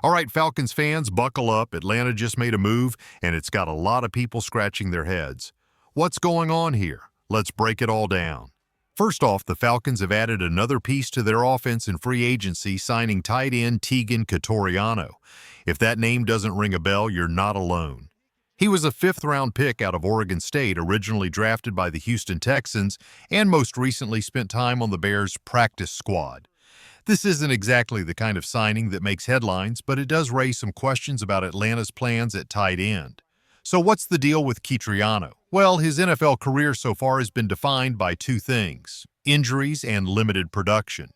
All right, Falcons fans, buckle up. Atlanta just made a move, and it's got a lot of people scratching their heads. What's going on here? Let's break it all down. First off, the Falcons have added another piece to their offense in free agency, signing tight end Tegan Catoriano. If that name doesn't ring a bell, you're not alone. He was a fifth-round pick out of Oregon State, originally drafted by the Houston Texans, and most recently spent time on the Bears' practice squad. This isn't exactly the kind of signing that makes headlines, but it does raise some questions about Atlanta's plans at tight end. So what's the deal with Catoriano? Well, his NFL career so far has been defined by two things: injuries and limited production.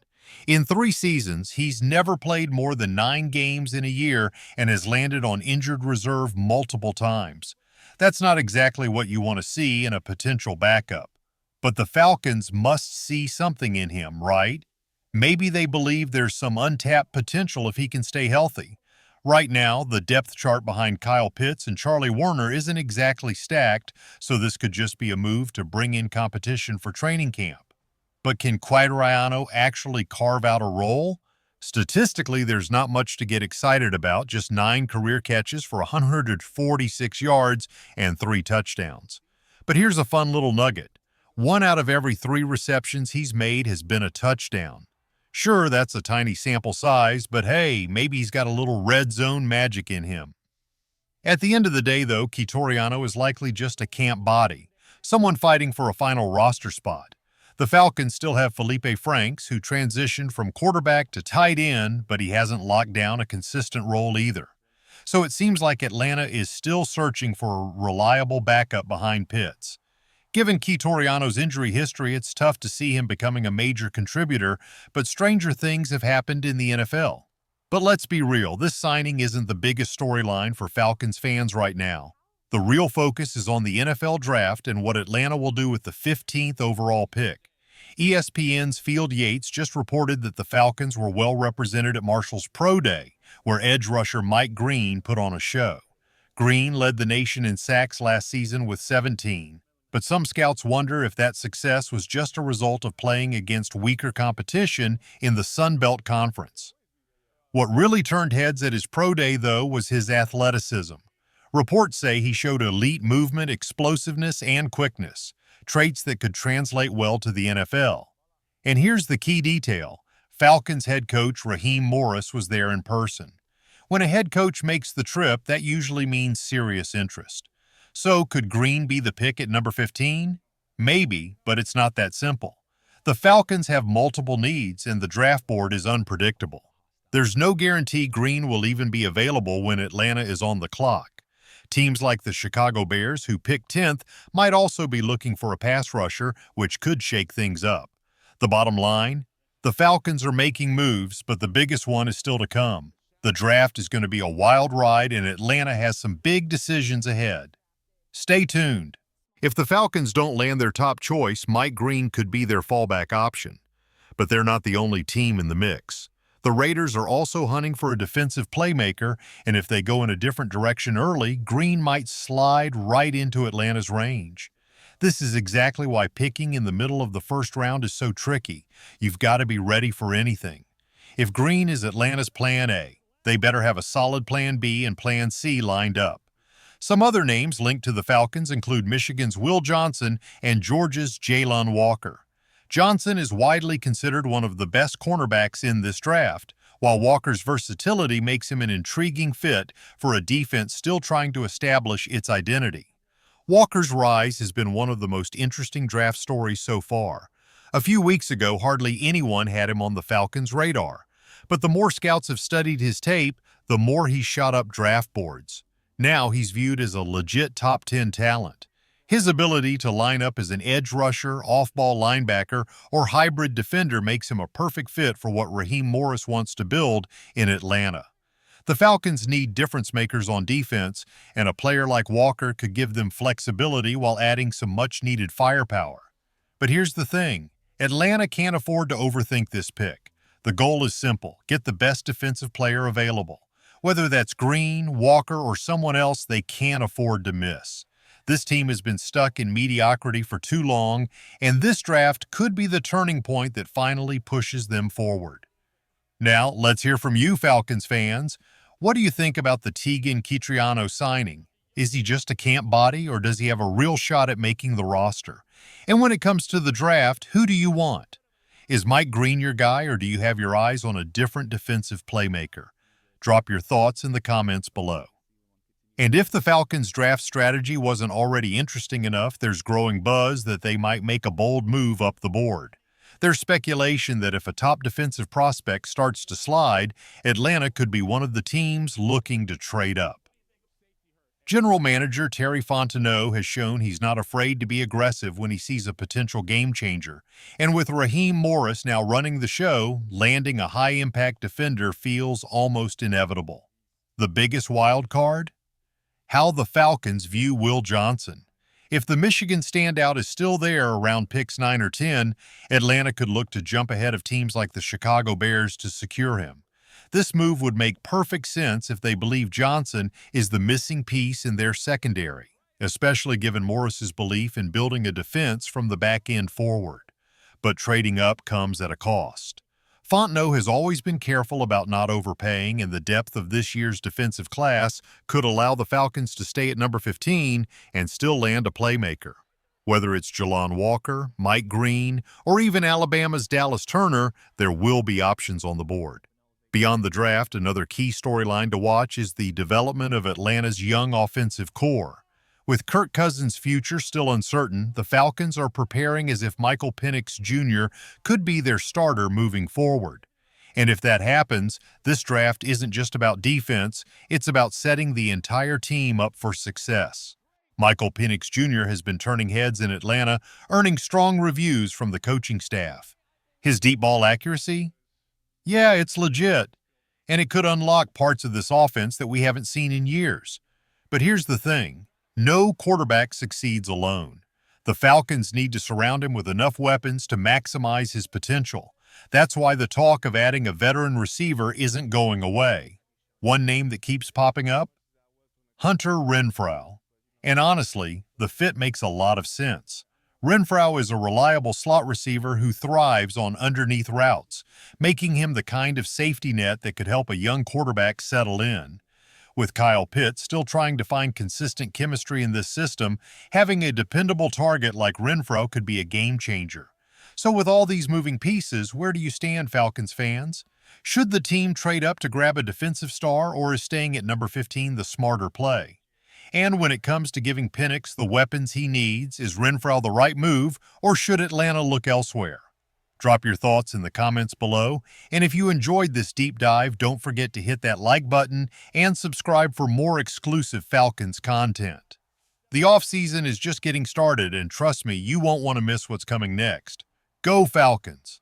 In 3 seasons, he's never played more than 9 games in a year and has landed on injured reserve multiple times. That's not exactly what you want to see in a potential backup. But the Falcons must see something in him, right? Maybe they believe there's some untapped potential if he can stay healthy. Right now, the depth chart behind Kyle Pitts and Charlie Warner isn't exactly stacked, so this could just be a move to bring in competition for training camp. But can Catoriano actually carve out a role? Statistically, there's not much to get excited about, just 9 career catches for 146 yards and 3 touchdowns. But here's a fun little nugget. 1 out of every 3 receptions he's made has been a touchdown. Sure, that's a tiny sample size, but hey, maybe he's got a little red zone magic in him. At the end of the day, though, Catoriano is likely just a camp body, someone fighting for a final roster spot. The Falcons still have Felipe Franks, who transitioned from quarterback to tight end, but he hasn't locked down a consistent role either. So it seems like Atlanta is still searching for a reliable backup behind Pitts. Given Catoriano's injury history, it's tough to see him becoming a major contributor, but stranger things have happened in the NFL. But let's be real, this signing isn't the biggest storyline for Falcons fans right now. The real focus is on the NFL draft and what Atlanta will do with the 15th overall pick. ESPN's Field Yates just reported that the Falcons were well represented at Marshall's Pro Day, where edge rusher Mike Green put on a show. Green led the nation in sacks last season with 17, but some scouts wonder if that success was just a result of playing against weaker competition in the Sun Belt Conference. What really turned heads at his Pro Day, though, was his athleticism. Reports say he showed elite movement, explosiveness, and quickness, traits that could translate well to the NFL. And here's the key detail. Falcons head coach Raheem Morris was there in person. When a head coach makes the trip, that usually means serious interest. So could Green be the pick at number 15? Maybe, but it's not that simple. The Falcons have multiple needs, and the draft board is unpredictable. There's no guarantee Green will even be available when Atlanta is on the clock. Teams like the Chicago Bears, who picked 10th, might also be looking for a pass rusher, which could shake things up. The bottom line? The Falcons are making moves, but the biggest one is still to come. The draft is going to be a wild ride, and Atlanta has some big decisions ahead. Stay tuned. If the Falcons don't land their top choice, Mike Green could be their fallback option. But they're not the only team in the mix. The Raiders are also hunting for a defensive playmaker, and if they go in a different direction early, Green might slide right into Atlanta's range. This is exactly why picking in the middle of the first round is so tricky. You've got to be ready for anything. If Green is Atlanta's plan A, they better have a solid plan B and plan C lined up. Some other names linked to the Falcons include Michigan's Will Johnson and Georgia's Jalen Walker. Johnson is widely considered one of the best cornerbacks in this draft, while Walker's versatility makes him an intriguing fit for a defense still trying to establish its identity. Walker's rise has been one of the most interesting draft stories so far. A few weeks ago, hardly anyone had him on the Falcons' radar. But the more scouts have studied his tape, the more he's shot up draft boards. Now he's viewed as a legit top 10 talent. His ability to line up as an edge rusher, off-ball linebacker, or hybrid defender makes him a perfect fit for what Raheem Morris wants to build in Atlanta. The Falcons need difference makers on defense, and a player like Walker could give them flexibility while adding some much-needed firepower. But here's the thing. Atlanta can't afford to overthink this pick. The goal is simple: get the best defensive player available. Whether that's Green, Walker, or someone else, they can't afford to miss. This team has been stuck in mediocrity for too long, and this draft could be the turning point that finally pushes them forward. Now, let's hear from you, Falcons fans. What do you think about the Tegan Kitriano signing? Is he just a camp body, or does he have a real shot at making the roster? And when it comes to the draft, who do you want? Is Mike Green your guy, or do you have your eyes on a different defensive playmaker? Drop your thoughts in the comments below. And if the Falcons' draft strategy wasn't already interesting enough, there's growing buzz that they might make a bold move up the board. There's speculation that if a top defensive prospect starts to slide, Atlanta could be one of the teams looking to trade up. General Manager Terry Fontenot has shown he's not afraid to be aggressive when he sees a potential game-changer, and with Raheem Morris now running the show, landing a high-impact defender feels almost inevitable. The biggest wild card? How the Falcons view Will Johnson. If the Michigan standout is still there around picks 9 or 10, Atlanta could look to jump ahead of teams like the Chicago Bears to secure him. This move would make perfect sense if they believe Johnson is the missing piece in their secondary, especially given Morris's belief in building a defense from the back end forward. But trading up comes at a cost. Fontenot has always been careful about not overpaying, and the depth of this year's defensive class could allow the Falcons to stay at number 15 and still land a playmaker. Whether it's Jalon Walker, Mike Green, or even Alabama's Dallas Turner, there will be options on the board. Beyond the draft, another key storyline to watch is the development of Atlanta's young offensive core. With Kirk Cousins' future still uncertain, the Falcons are preparing as if Michael Penix Jr. could be their starter moving forward. And if that happens, this draft isn't just about defense, it's about setting the entire team up for success. Michael Penix Jr. has been turning heads in Atlanta, earning strong reviews from the coaching staff. His deep ball accuracy? Yeah, it's legit, and it could unlock parts of this offense that we haven't seen in years. But here's the thing. No quarterback succeeds alone. The Falcons need to surround him with enough weapons to maximize his potential. That's why the talk of adding a veteran receiver isn't going away. One name that keeps popping up? Hunter Renfrow. And honestly, the fit makes a lot of sense. Renfrow is a reliable slot receiver who thrives on underneath routes, making him the kind of safety net that could help a young quarterback settle in. With Kyle Pitts still trying to find consistent chemistry in this system, having a dependable target like Renfrow could be a game-changer. So with all these moving pieces, where do you stand, Falcons fans? Should the team trade up to grab a defensive star, or is staying at number 15 the smarter play? And when it comes to giving Penix the weapons he needs, is Renfrow the right move, or should Atlanta look elsewhere? Drop your thoughts in the comments below, and if you enjoyed this deep dive, don't forget to hit that like button and subscribe for more exclusive Falcons content. The offseason is just getting started, and trust me, you won't want to miss what's coming next. Go Falcons!